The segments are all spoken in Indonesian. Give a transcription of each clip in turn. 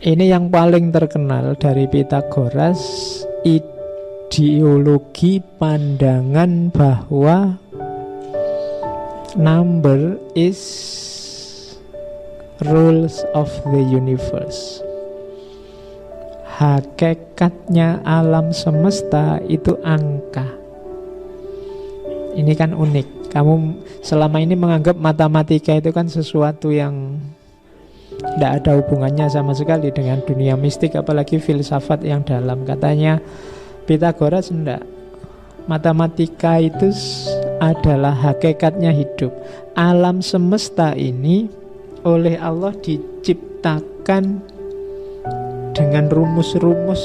Ini yang paling terkenal dari Pythagoras, ideologi pandangan bahwa number is rules of the universe. Hakikatnya alam semesta itu angka. Ini kan unik. Kamu selama ini menganggap matematika itu kan sesuatu yang tidak ada hubungannya sama sekali dengan dunia mistik, apalagi filsafat yang dalam. Katanya Pythagoras enggak. Matematika itu adalah hakikatnya hidup. Alam semesta ini oleh Allah diciptakan dengan rumus-rumus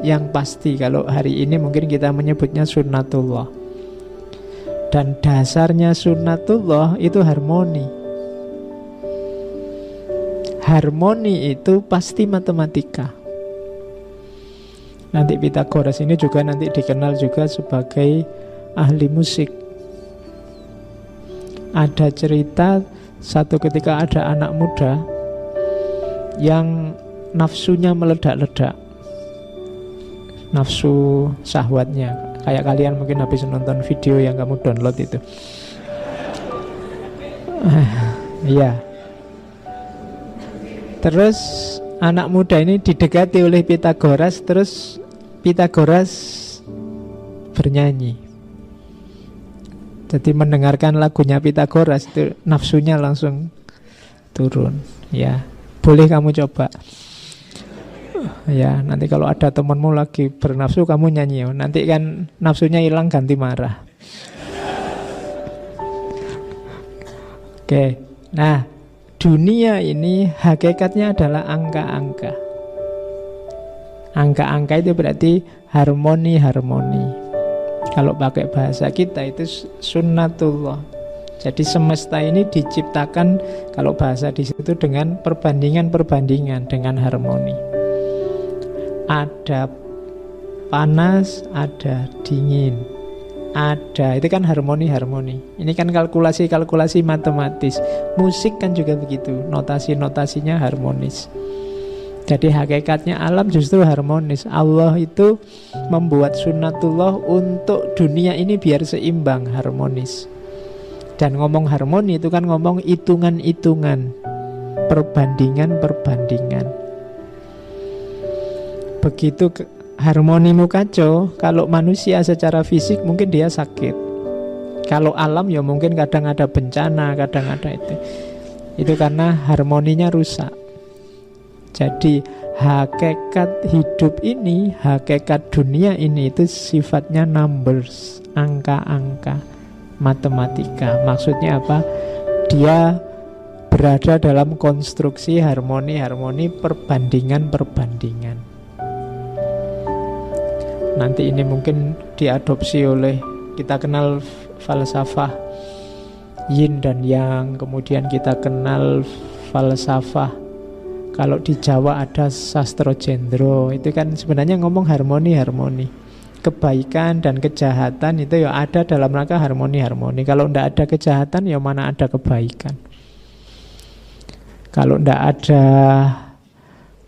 yang pasti. Kalau hari ini mungkin kita menyebutnya sunnatullah. Dan dasarnya sunnatullah itu harmoni. Harmoni itu pasti matematika. Nanti Pythagoras ini juga nanti dikenal juga sebagai ahli musik. Ada cerita satu ketika ada anak muda yang nafsunya meledak-ledak, nafsu syahwatnya. Kayak kalian mungkin habis nonton video yang kamu download itu. Iya. Terus anak muda ini didekati oleh Pythagoras. Terus Pythagoras bernyanyi. Jadi mendengarkan lagunya Pythagoras itu nafsunya langsung turun. Ya, boleh kamu coba. Ya, nanti kalau ada temanmu lagi bernafsu kamu nyanyi, nanti kan nafsunya hilang ganti marah. Oke. Nah, dunia ini hakikatnya adalah angka-angka. Angka-angka itu berarti harmoni-harmoni. Kalau pakai bahasa kita itu sunnatullah. Jadi semesta ini diciptakan, kalau bahasa di situ, dengan perbandingan-perbandingan, dengan harmoni. Ada panas, ada dingin, ada, itu kan harmoni-harmoni. Ini kan kalkulasi-kalkulasi matematis. Musik kan juga begitu, notasi-notasinya harmonis. Jadi hakikatnya alam justru harmonis. Allah itu membuat sunnatullah untuk dunia ini biar seimbang, harmonis. Dan ngomong harmoni itu kan ngomong hitungan-hitungan, perbandingan-perbandingan. Begitu harmonimu kacau, kalau manusia secara fisik mungkin dia sakit. Kalau alam ya mungkin kadang ada bencana, kadang ada itu. Itu karena harmoninya rusak. Jadi hakikat hidup ini, hakikat dunia ini itu sifatnya numbers, angka-angka, matematika. Maksudnya apa? Dia berada dalam konstruksi harmoni-harmoni, perbandingan-perbandingan. Nanti ini mungkin diadopsi oleh, kita kenal falsafah yin dan yang, kemudian kita kenal falsafah, kalau di Jawa ada sastra jendro, itu kan sebenarnya ngomong harmoni-harmoni. Kebaikan dan kejahatan itu ya ada dalam rangka harmoni-harmoni. Kalau tidak ada kejahatan ya mana ada kebaikan. Kalau tidak ada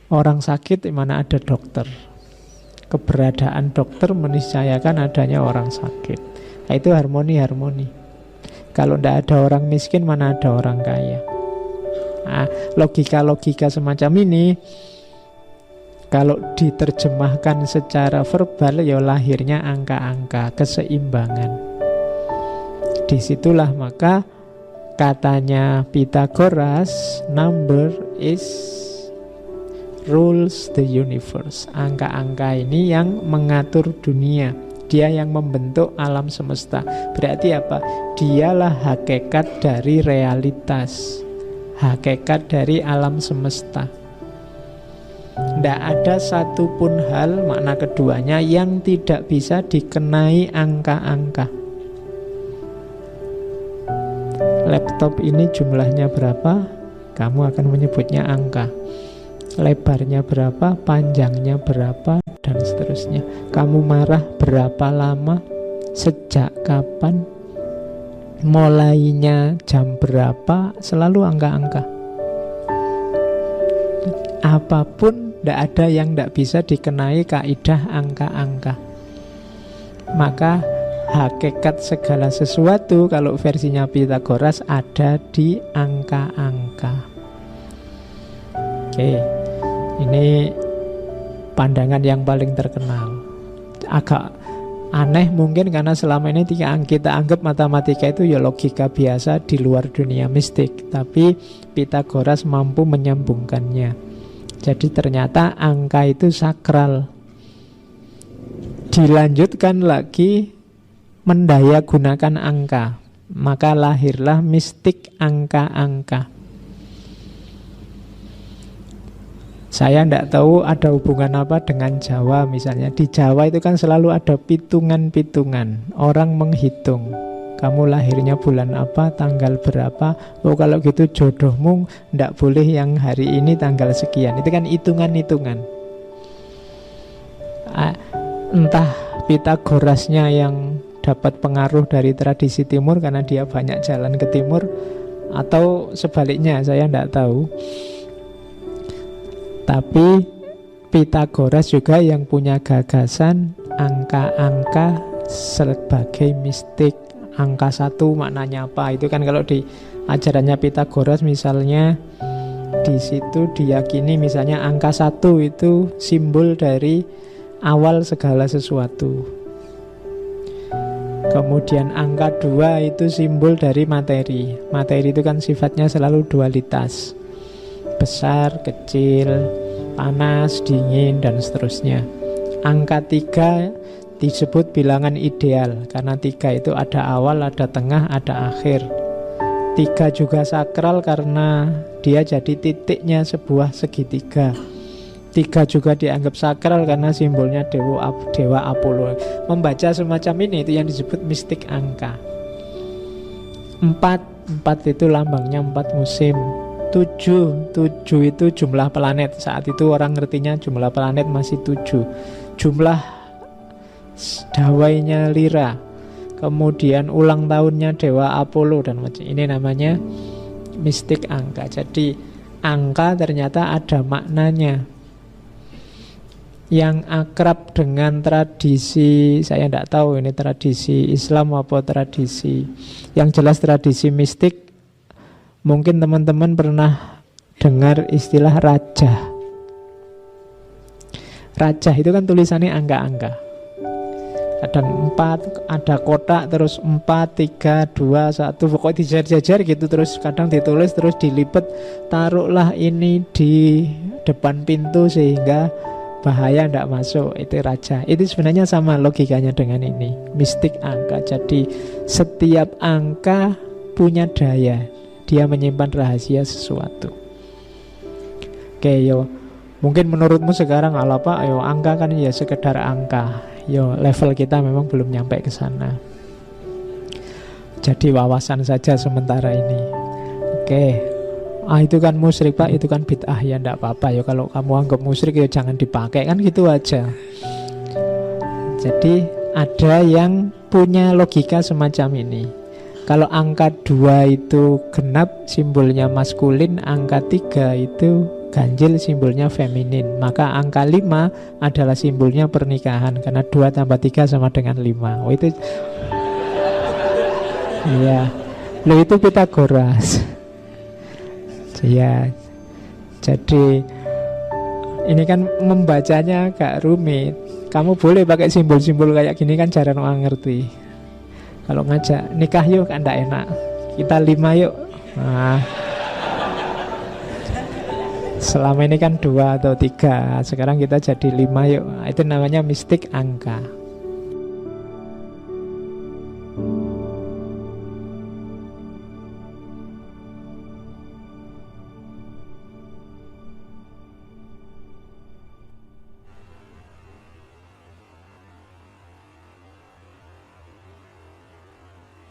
orang sakit, mana ada dokter. Keberadaan dokter meniscayakan adanya orang sakit. Nah, itu harmoni-harmoni. Kalau tidak ada orang miskin, mana ada orang kaya. Nah, logika-logika semacam ini kalau diterjemahkan secara verbal ya lahirnya angka-angka, keseimbangan. Disitulah maka katanya Pythagoras, number is rules the universe. Angka-angka ini yang mengatur dunia. Dia yang membentuk alam semesta. Berarti apa? Dialah hakikat dari realitas, hakikat dari alam semesta. Tidak ada satupun hal, makna keduanya, yang tidak bisa dikenai angka-angka. Laptop ini jumlahnya berapa? Kamu akan menyebutnya angka. Lebarnya berapa, panjangnya berapa, dan seterusnya. Kamu marah berapa lama, sejak kapan, mulainya jam berapa, selalu angka-angka. apapun, tidak ada yang tidak bisa dikenai kaidah angka-angka. Maka hakikat segala sesuatu kalau versinya Pythagoras ada di angka-angka. Oke, ini pandangan yang paling terkenal. Agak aneh mungkin karena selama ini kita anggap matematika itu ya logika biasa di luar dunia mistik. Tapi Pythagoras mampu menyambungkannya. Jadi ternyata angka itu sakral. Dilanjutkan lagi mendaya gunakan angka, maka lahirlah mistik angka-angka. Saya tidak tahu ada hubungan apa dengan Jawa misalnya. Di Jawa itu kan selalu ada pitungan-pitungan. Orang menghitung, kamu lahirnya bulan apa, tanggal berapa. Oh kalau gitu jodohmu tidak boleh yang hari ini tanggal sekian. Itu kan hitungan-hitungan. Entah Pythagorasnya yang dapat pengaruh dari tradisi timur karena dia banyak jalan ke timur, atau sebaliknya, saya tidak tahu. Tapi Pythagoras juga yang punya gagasan angka-angka sebagai mistik. Angka 1 maknanya apa? Itu kan kalau di ajarannya Pythagoras misalnya di situ diyakini misalnya angka 1 itu simbol dari awal segala sesuatu. Kemudian angka 2 itu simbol dari materi. Materi itu kan sifatnya selalu dualitas. Besar, kecil, panas, dingin, dan seterusnya. Angka 3 disebut bilangan ideal, karena 3 itu ada awal, ada tengah, ada akhir. 3 juga sakral karena dia jadi titiknya sebuah segitiga. 3 juga dianggap sakral karena simbolnya dewa Apollo. Membaca semacam ini itu yang disebut mistik angka. 4 itu lambangnya 4 musim. 7 itu jumlah planet. Saat itu orang ngertinya jumlah planet masih 7. Jumlah dawainya Lira. Kemudian ulang tahunnya dewa Apollo dan macam ini namanya mistik angka. Jadi angka ternyata ada maknanya. Yang akrab dengan tradisi, saya tidak tahu ini tradisi Islam apa tradisi, yang jelas tradisi mistik. Mungkin teman-teman pernah dengar istilah raja. Raja itu kan tulisannya angka-angka. Kadang 4, ada kotak, terus 4, 3, 2, 1, pokoknya dijajar-jajar gitu. Terus kadang ditulis, terus dilipat. Taruhlah ini di depan pintu sehingga bahaya tidak masuk. Itu raja. Itu sebenarnya sama logikanya dengan ini, mistik angka. Jadi setiap angka punya daya. Dia menyimpan rahasia sesuatu. Oke, yo. Mungkin menurutmu sekarang ala Pak, yo angka kan ya sekedar angka. Yo, level kita memang belum nyampe ke sana. Jadi wawasan saja sementara ini. Oke. Itu kan musyrik Pak, itu kan bid'ah, ya enggak apa-apa. Yo kalau kamu anggap musyrik ya jangan dipakai, kan gitu aja. Jadi ada yang punya logika semacam ini. Kalau angka 2 itu genap, simbolnya maskulin. Angka 3 itu ganjil, simbolnya feminin. Maka angka 5 adalah simbolnya pernikahan, karena 2 tambah 3 sama dengan 5. Oh itu, iya, lo itu Pythagoras. Ya, jadi ini kan membacanya agak rumit. Kamu boleh pakai simbol-simbol kayak gini kan jarang orang ngerti. Kalau ngajak nikah yuk kan enggak enak. Kita 5 yuk. Nah, selama ini kan 2 atau 3. Sekarang kita jadi 5 yuk. Itu namanya mistik angka.